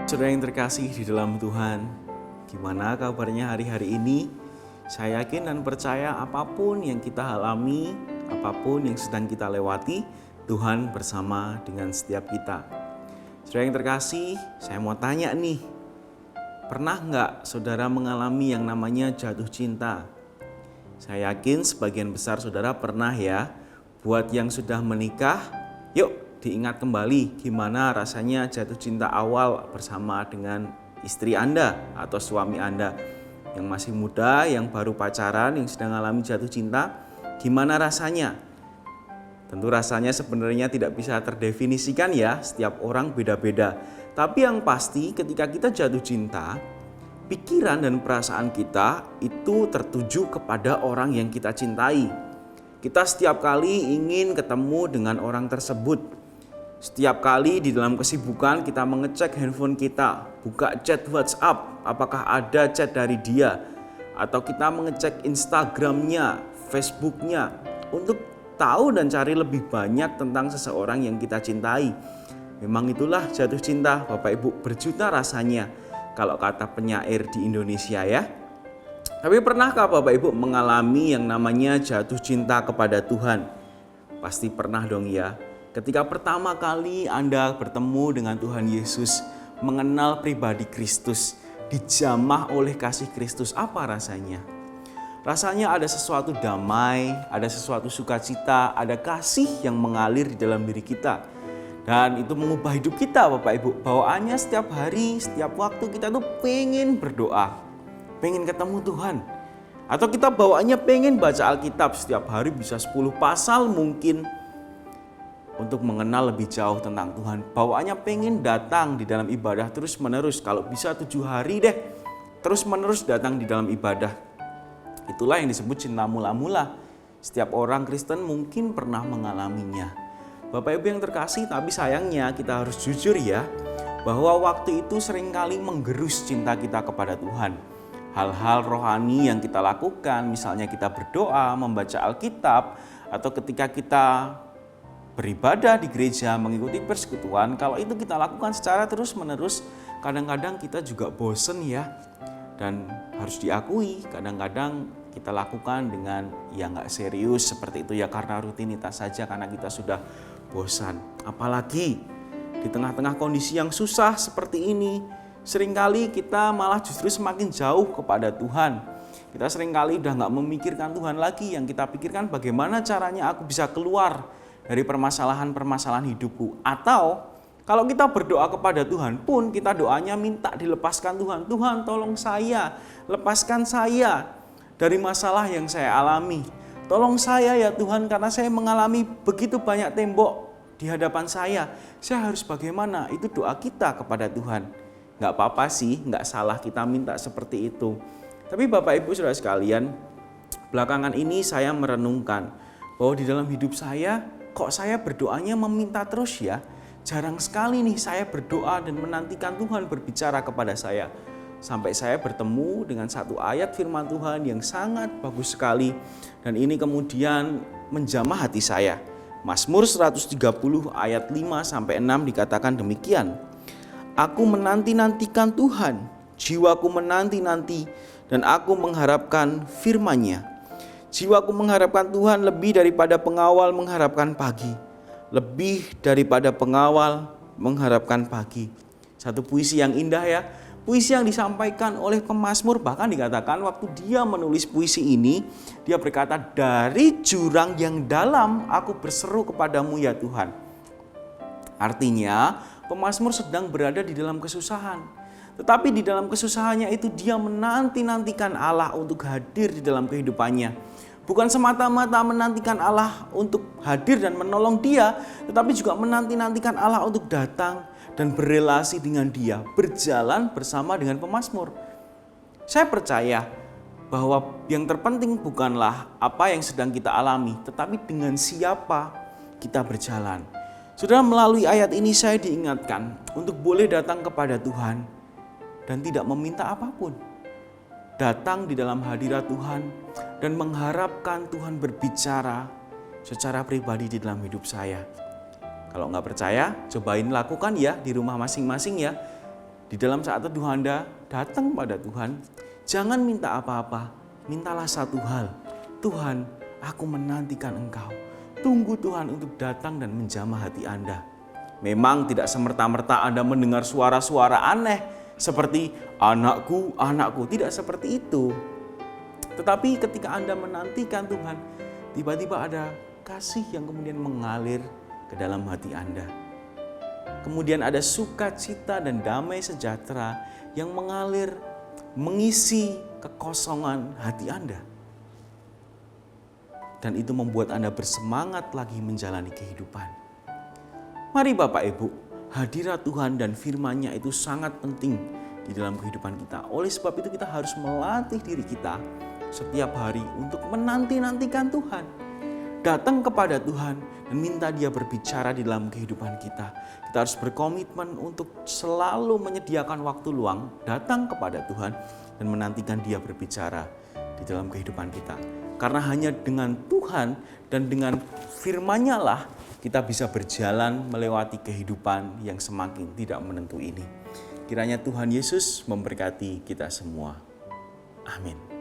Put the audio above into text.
Saudara yang terkasih di dalam Tuhan, gimana kabarnya hari-hari ini? Saya yakin dan percaya apapun yang kita alami, apapun yang sedang kita lewati, Tuhan bersama dengan setiap kita. Saudara yang terkasih, saya mau tanya nih, pernah nggak saudara mengalami yang namanya jatuh cinta? Saya yakin sebagian besar saudara pernah ya. Buat yang sudah menikah, yuk diingat kembali gimana rasanya jatuh cinta awal bersama dengan istri Anda atau suami Anda. Yang masih muda, yang baru pacaran, yang sedang alami jatuh cinta, gimana rasanya? Tentu rasanya sebenarnya tidak bisa terdefinisikan ya, setiap orang beda-beda. Tapi yang pasti ketika kita jatuh cinta, pikiran dan perasaan kita itu tertuju kepada orang yang kita cintai. Kita setiap kali ingin ketemu dengan orang tersebut. Setiap kali di dalam kesibukan kita mengecek handphone kita, buka chat WhatsApp, apakah ada chat dari dia. Atau kita mengecek Instagramnya, Facebooknya, untuk tahu dan cari lebih banyak tentang seseorang yang kita cintai. Memang itulah jatuh cinta, Bapak Ibu, berjuta rasanya, kalau kata penyair di Indonesia ya. Tapi pernahkah Bapak Ibu mengalami yang namanya jatuh cinta kepada Tuhan? Pasti pernah dong ya. Ketika pertama kali Anda bertemu dengan Tuhan Yesus, mengenal pribadi Kristus, dijamah oleh kasih Kristus, apa rasanya? Rasanya ada sesuatu damai, ada sesuatu sukacita, ada kasih yang mengalir di dalam diri kita. Dan itu mengubah hidup kita Bapak Ibu. Bawaannya setiap hari, setiap waktu kita tuh pengen berdoa, pengen ketemu Tuhan. Atau kita bawaannya pengen baca Alkitab setiap hari bisa 10 pasal mungkin, untuk mengenal lebih jauh tentang Tuhan. Bawaannya pengen datang di dalam ibadah terus menerus. Kalau bisa 7 hari deh, terus menerus datang di dalam ibadah. Itulah yang disebut cinta mula-mula. Setiap orang Kristen mungkin pernah mengalaminya. Bapak Ibu yang terkasih, tapi sayangnya kita harus jujur ya, bahwa waktu itu seringkali menggerus cinta kita kepada Tuhan. Hal-hal rohani yang kita lakukan, misalnya kita berdoa, membaca Alkitab, atau ketika kita beribadah di gereja, mengikuti persekutuan, kalau itu kita lakukan secara terus-menerus, kadang-kadang kita juga bosen ya. Dan harus diakui, kadang-kadang kita lakukan dengan nggak serius seperti itu ya, karena rutinitas saja, karena kita sudah bosan. Apalagi di tengah-tengah kondisi yang susah seperti ini, seringkali kita malah justru semakin jauh kepada Tuhan. Kita seringkali udah nggak memikirkan Tuhan lagi, yang kita pikirkan bagaimana caranya aku bisa keluar dari permasalahan-permasalahan hidupku. Atau kalau kita berdoa kepada Tuhan pun, kita doanya minta dilepaskan Tuhan. Tuhan tolong saya, lepaskan saya dari masalah yang saya alami. Tolong saya ya Tuhan, karena saya mengalami begitu banyak tembok di hadapan saya. Saya harus bagaimana? Itu doa kita kepada Tuhan. Gak apa-apa sih, gak salah kita minta seperti itu. Tapi Bapak Ibu Saudara sekalian, belakangan ini saya merenungkan bahwa di dalam hidup saya, kok saya berdoanya meminta terus ya? Jarang sekali nih saya berdoa dan menantikan Tuhan berbicara kepada saya. Sampai saya bertemu dengan satu ayat firman Tuhan yang sangat bagus sekali. Dan ini kemudian menjamah hati saya. Mazmur 130 ayat 5-6 dikatakan demikian. Aku menanti-nantikan Tuhan, jiwaku menanti-nanti, dan aku mengharapkan firman-Nya. Jiwaku mengharapkan Tuhan lebih daripada pengawal mengharapkan pagi. Lebih daripada pengawal mengharapkan pagi. Satu puisi yang indah ya. Puisi yang disampaikan oleh pemazmur, bahkan dikatakan waktu dia menulis puisi ini, dia berkata, dari jurang yang dalam aku berseru kepadamu ya Tuhan. Artinya pemazmur sedang berada di dalam kesusahan. Tetapi di dalam kesusahannya itu dia menanti-nantikan Allah untuk hadir di dalam kehidupannya. Bukan semata-mata menantikan Allah untuk hadir dan menolong dia, tetapi juga menanti-nantikan Allah untuk datang dan berelasi dengan dia, berjalan bersama dengan pemazmur. Saya percaya bahwa yang terpenting bukanlah apa yang sedang kita alami, tetapi dengan siapa kita berjalan. Saudara, melalui ayat ini saya diingatkan untuk boleh datang kepada Tuhan dan tidak meminta apapun. Datang di dalam hadirat Tuhan dan mengharapkan Tuhan berbicara secara pribadi di dalam hidup saya. Kalau nggak percaya, cobain lakukan ya di rumah masing-masing ya. Di dalam saat teduh Anda datang pada Tuhan, jangan minta apa-apa, mintalah satu hal. Tuhan, aku menantikan Engkau. Tunggu Tuhan untuk datang dan menjamah hati Anda. Memang tidak semerta-merta Anda mendengar suara-suara aneh seperti anakku, anakku. Tidak seperti itu. Tetapi ketika Anda menantikan Tuhan, tiba-tiba ada kasih yang kemudian mengalir ke dalam hati Anda. Kemudian ada sukacita dan damai sejahtera yang mengalir, mengisi kekosongan hati Anda. Dan itu membuat Anda bersemangat lagi menjalani kehidupan. Mari Bapak Ibu, hadirat Tuhan dan firman-Nya itu sangat penting di dalam kehidupan kita. Oleh sebab itu kita harus melatih diri kita setiap hari untuk menanti-nantikan Tuhan. Datang kepada Tuhan dan minta Dia berbicara di dalam kehidupan kita. Kita harus berkomitmen untuk selalu menyediakan waktu luang, datang kepada Tuhan dan menantikan Dia berbicara di dalam kehidupan kita. Karena hanya dengan Tuhan dan dengan firman-Nya lah kita bisa berjalan melewati kehidupan yang semakin tidak menentu ini. Kiranya Tuhan Yesus memberkati kita semua. Amin.